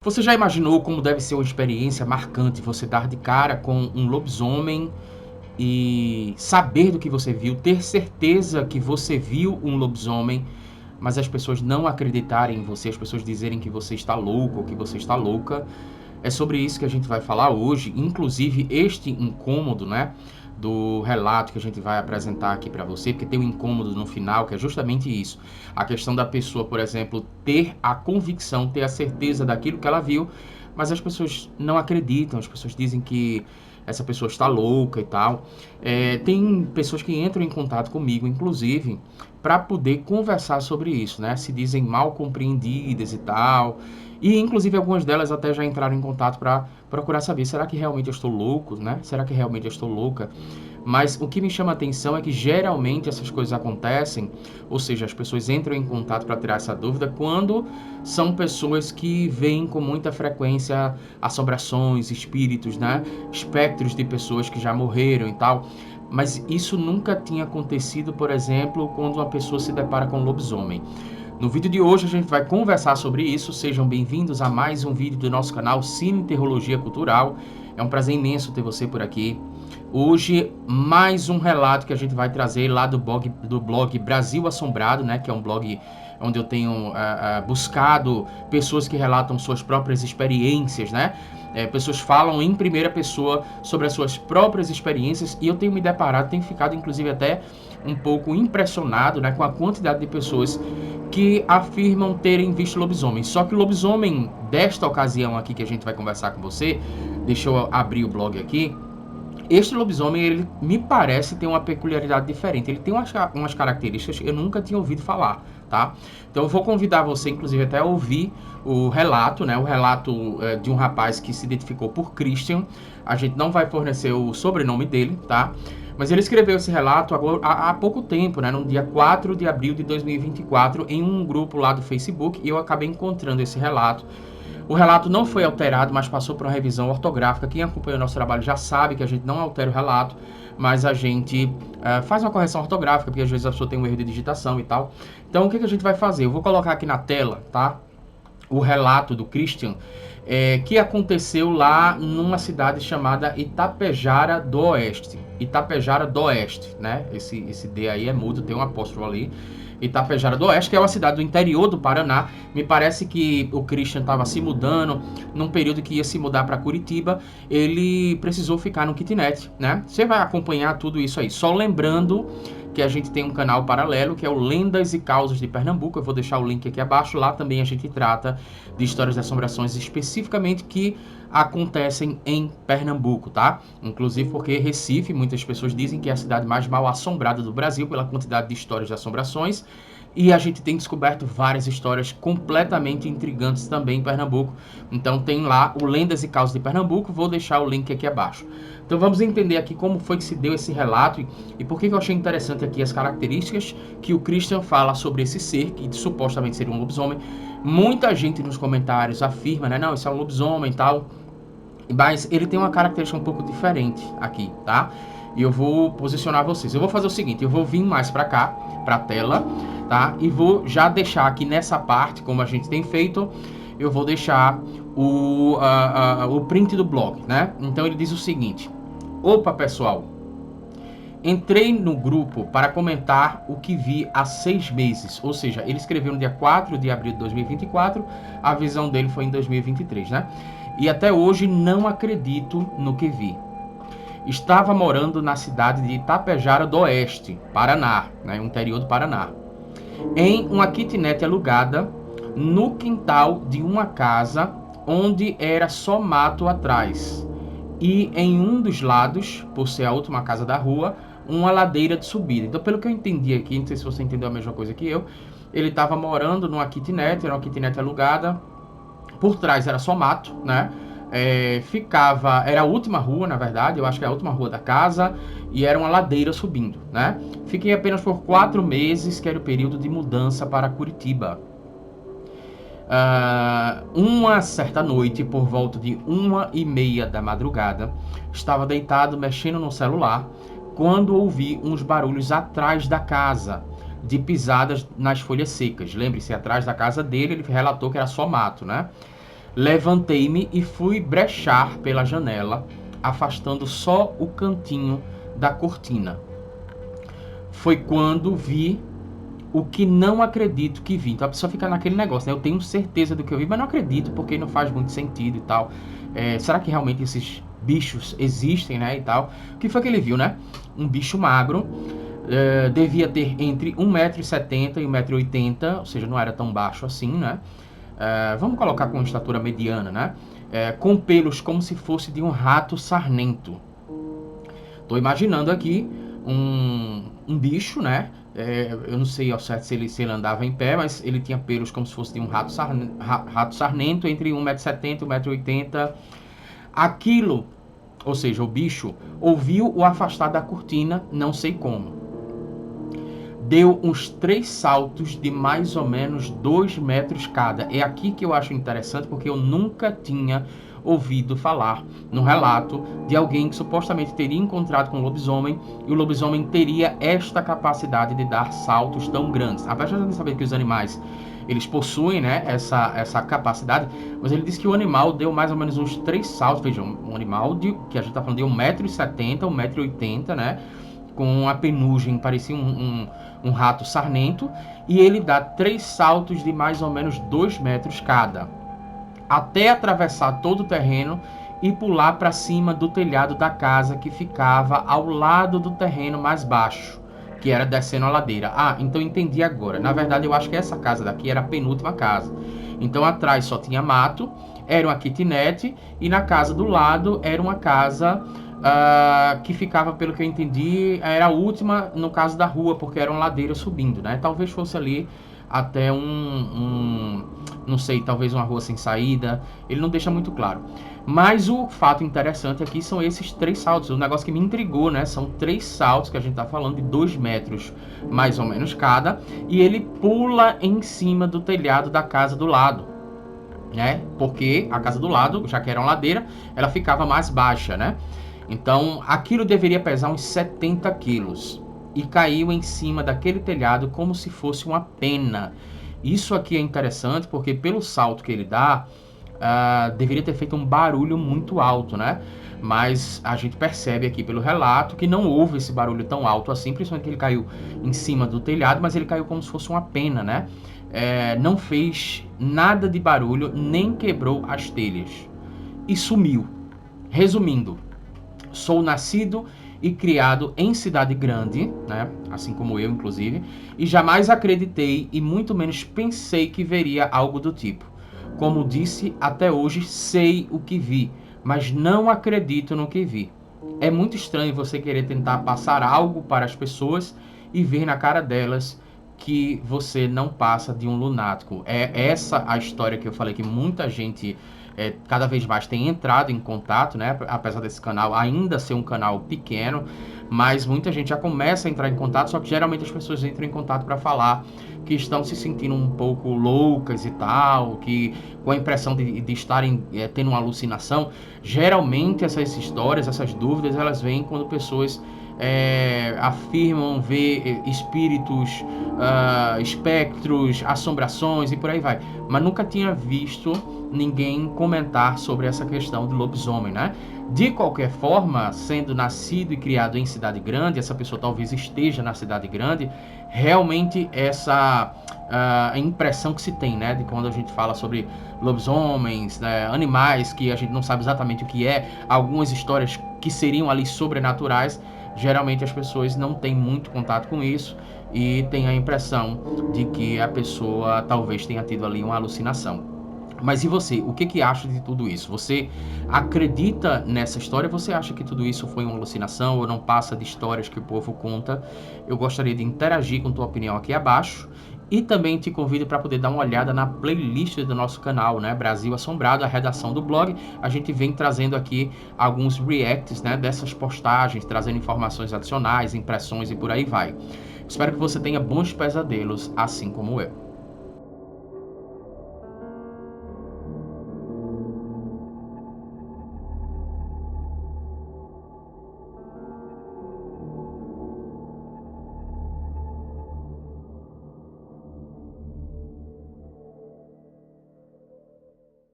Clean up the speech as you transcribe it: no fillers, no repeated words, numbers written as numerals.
Você já imaginou como deve ser uma experiência marcante você dar de cara com um lobisomem e saber do que você viu, ter certeza que você viu um lobisomem, mas as pessoas não acreditarem em você, as pessoas dizerem que você está louco ou que você está louca? É sobre isso que a gente vai falar hoje, inclusive este incômodo, né, do relato que a gente vai apresentar aqui para você, porque tem um incômodo no final, que é justamente isso. A questão da pessoa, por exemplo, ter a convicção, ter a certeza daquilo que ela viu, mas as pessoas não acreditam, as pessoas dizem que essa pessoa está louca e tal. Tem pessoas que entram em contato comigo, inclusive, para poder conversar sobre isso, né? Se dizem mal compreendidas e tal. E inclusive algumas delas até já entraram em contato para procurar saber, será que realmente eu estou louco, né? Será que realmente eu estou louca? Mas o que me chama a atenção é que geralmente essas coisas acontecem, ou seja, as pessoas entram em contato para tirar essa dúvida quando são pessoas que veem com muita frequência assombrações, espíritos, né? Espectros de pessoas que já morreram e tal. Mas isso nunca tinha acontecido, por exemplo, quando uma pessoa se depara com um lobisomem. No vídeo de hoje a gente vai conversar sobre isso. Sejam bem-vindos a mais um vídeo do nosso canal Cine Teologia Cultural. É um prazer imenso ter você por aqui. Hoje, mais um relato que a gente vai trazer lá do blog Brasil Assombrado, né? Que é um blog onde eu tenho buscado pessoas que relatam suas próprias experiências, né? Pessoas falam em primeira pessoa sobre as suas próprias experiências e eu tenho me deparado, tenho ficado inclusive até um pouco impressionado, né, com a quantidade de pessoas que afirmam terem visto lobisomem. Só que o lobisomem desta ocasião aqui que a gente vai conversar com você, deixa eu abrir o blog aqui. Este lobisomem, ele me parece ter uma peculiaridade diferente. Ele tem umas características que eu nunca tinha ouvido falar, tá? Então eu vou convidar você, inclusive, até a ouvir o relato, né? O relato de um rapaz que se identificou por Christian. A gente não vai fornecer o sobrenome dele, tá? Mas ele escreveu esse relato agora, há pouco tempo, né? No dia 4 de abril de 2024, em um grupo lá do Facebook, e eu acabei encontrando esse relato. O relato não foi alterado, mas passou por uma revisão ortográfica. Quem acompanha o nosso trabalho já sabe que a gente não altera o relato, mas a gente faz uma correção ortográfica, porque às vezes a pessoa tem um erro de digitação e tal. Então, o que a gente vai fazer? Eu vou colocar aqui na tela, tá? O relato do Christian, que aconteceu lá numa cidade chamada Itapejara do Oeste. Itapejara do Oeste, né? Esse D aí é mudo, tem um apóstrofo ali. Itapejara do Oeste, que é uma cidade do interior do Paraná. Me parece que o Christian estava se mudando num período que ia se mudar para Curitiba. Ele precisou ficar no kitnet, né? Você vai acompanhar tudo isso aí. Só lembrando que a gente tem um canal paralelo, que é o Lendas e Causas de Pernambuco. Eu vou deixar o link aqui abaixo. Lá também a gente trata de histórias de assombrações especificamente que acontecem em Pernambuco, tá? Inclusive porque Recife, muitas pessoas dizem que é a cidade mais mal assombrada do Brasil pela quantidade de histórias de assombrações. E a gente tem descoberto várias histórias completamente intrigantes também em Pernambuco. Então tem lá o Lendas e Causas de Pernambuco. Vou deixar o link aqui abaixo. Então vamos entender aqui como foi que se deu esse relato e por que eu achei interessante aqui as características que o Christian fala sobre esse ser, que supostamente seria um lobisomem. Muita gente nos comentários afirma, né, não, isso é um lobisomem e tal, mas ele tem uma característica um pouco diferente aqui, tá? E eu vou posicionar vocês. Eu vou fazer o seguinte, eu vou vir mais para cá, para a tela, tá? E vou já deixar aqui nessa parte, como a gente tem feito, eu vou deixar o print do blog, né? Então ele diz o seguinte: opa, pessoal, entrei no grupo para comentar o que vi há 6 meses. Ou seja, ele escreveu no dia 4 de abril de 2024, a visão dele foi em 2023, né? E até hoje não acredito no que vi. Estava morando na cidade de Itapejara do Oeste, Paraná, né, interior do Paraná, em uma kitnet alugada no quintal de uma casa onde era só mato atrás. E em um dos lados, por ser a última casa da rua, uma ladeira de subida. Então, pelo que eu entendi aqui, não sei se você entendeu a mesma coisa que eu, ele estava morando numa kitnet, era uma kitnet alugada, por trás era só mato, né? Era a última rua, na verdade, eu acho que é a última rua da casa, e era uma ladeira subindo, né? Fiquei apenas por 4 meses, que era o período de mudança para Curitiba. Uma certa noite, por volta de 1h30 da madrugada, estava deitado mexendo no celular, quando ouvi uns barulhos atrás da casa, de pisadas nas folhas secas. Lembre-se, atrás da casa dele, ele relatou que era só mato, né? Levantei-me e fui brechar pela janela, afastando só o cantinho da cortina. Foi quando vi o que não acredito que vi. Então a pessoa fica naquele negócio, né? Eu tenho certeza do que eu vi, mas não acredito porque não faz muito sentido e tal. Será que realmente esses bichos existem, né? E tal. O que foi que ele viu, né? Um bicho magro, devia ter entre 1,70 m e 1,80 m, ou seja, não era tão baixo assim, né? Vamos colocar com estatura mediana, né? Com pelos como se fosse de um rato sarnento. Tô imaginando aqui um bicho, né? Eu não sei ao certo se ele andava em pé, mas ele tinha pelos como se fosse de um rato sarnento, entre 1,70 m e 1,80 m. Aquilo, ou seja, o bicho, ouviu-o afastar da cortina, não sei como. Deu uns 3 saltos de mais ou menos 2 metros cada. É aqui que eu acho interessante, porque eu nunca tinha ouvido falar no relato de alguém que supostamente teria encontrado com um lobisomem, e o lobisomem teria esta capacidade de dar saltos tão grandes. Apesar de saber que os animais eles possuem, né, essa capacidade, mas ele disse que o animal deu mais ou menos uns 3 saltos. Vejam, um animal que a gente está falando de 1,70 m, 1,80 m, né, com a penugem, parecia um rato sarnento, e ele dá 3 saltos de mais ou menos 2 metros cada, até atravessar todo o terreno e pular para cima do telhado da casa que ficava ao lado do terreno mais baixo, que era descendo a ladeira. Então entendi agora. Na verdade, eu acho que essa casa daqui era a penúltima casa. Então atrás só tinha mato, era uma kitnet, e na casa do lado era uma casa que ficava, pelo que eu entendi, era a última no caso da rua, porque era uma ladeira subindo, né? Talvez fosse ali até não sei, talvez uma rua sem saída. Ele não deixa muito claro. Mas o fato interessante aqui são esses 3 saltos. O negócio que me intrigou, né? São 3 saltos que a gente tá falando de 2 metros mais ou menos cada, e ele pula em cima do telhado da casa do lado, né? Porque a casa do lado, já que era uma ladeira, ela ficava mais baixa, né? Então aquilo deveria pesar uns 70 quilos e caiu em cima daquele telhado como se fosse uma pena. Isso aqui é interessante porque pelo salto que ele dá, deveria ter feito um barulho muito alto, né? Mas a gente percebe aqui pelo relato que não houve esse barulho tão alto assim, principalmente que ele caiu em cima do telhado, mas ele caiu como se fosse uma pena, né? Não fez nada de barulho, nem quebrou as telhas e sumiu. Resumindo, sou nascido e criado em cidade grande, né? Assim como eu, inclusive, e jamais acreditei e muito menos pensei que veria algo do tipo. Como disse, até hoje sei o que vi, mas não acredito no que vi. É muito estranho você querer tentar passar algo para as pessoas e ver na cara delas que você não passa de um lunático. É essa a história que eu falei que muita gente cada vez mais tem entrado em contato, né? Apesar desse canal ainda ser um canal pequeno, mas muita gente já começa a entrar em contato, só que geralmente as pessoas entram em contato para falar que estão se sentindo um pouco loucas e tal, que com a impressão de estarem tendo uma alucinação. Geralmente essas histórias, essas dúvidas, elas vêm quando pessoas afirmam ver espíritos, espectros, assombrações e por aí vai. Mas nunca tinha visto ninguém comentar sobre essa questão do lobisomem, né? De qualquer forma, sendo nascido e criado em cidade grande, essa pessoa talvez esteja na cidade grande, realmente essa impressão que se tem, né? De quando a gente fala sobre lobisomens, né, animais que a gente não sabe exatamente o que é, algumas histórias que seriam ali sobrenaturais, geralmente as pessoas não têm muito contato com isso e têm a impressão de que a pessoa talvez tenha tido ali uma alucinação. Mas e você? O que acha de tudo isso? Você acredita nessa história? Você acha que tudo isso foi uma alucinação ou não passa de histórias que o povo conta? Eu gostaria de interagir com tua opinião aqui abaixo. E também te convido para poder dar uma olhada na playlist do nosso canal, né? Brasil Assombrado, a redação do blog. A gente vem trazendo aqui alguns reacts, né, dessas postagens, trazendo informações adicionais, impressões e por aí vai. Espero que você tenha bons pesadelos, assim como eu.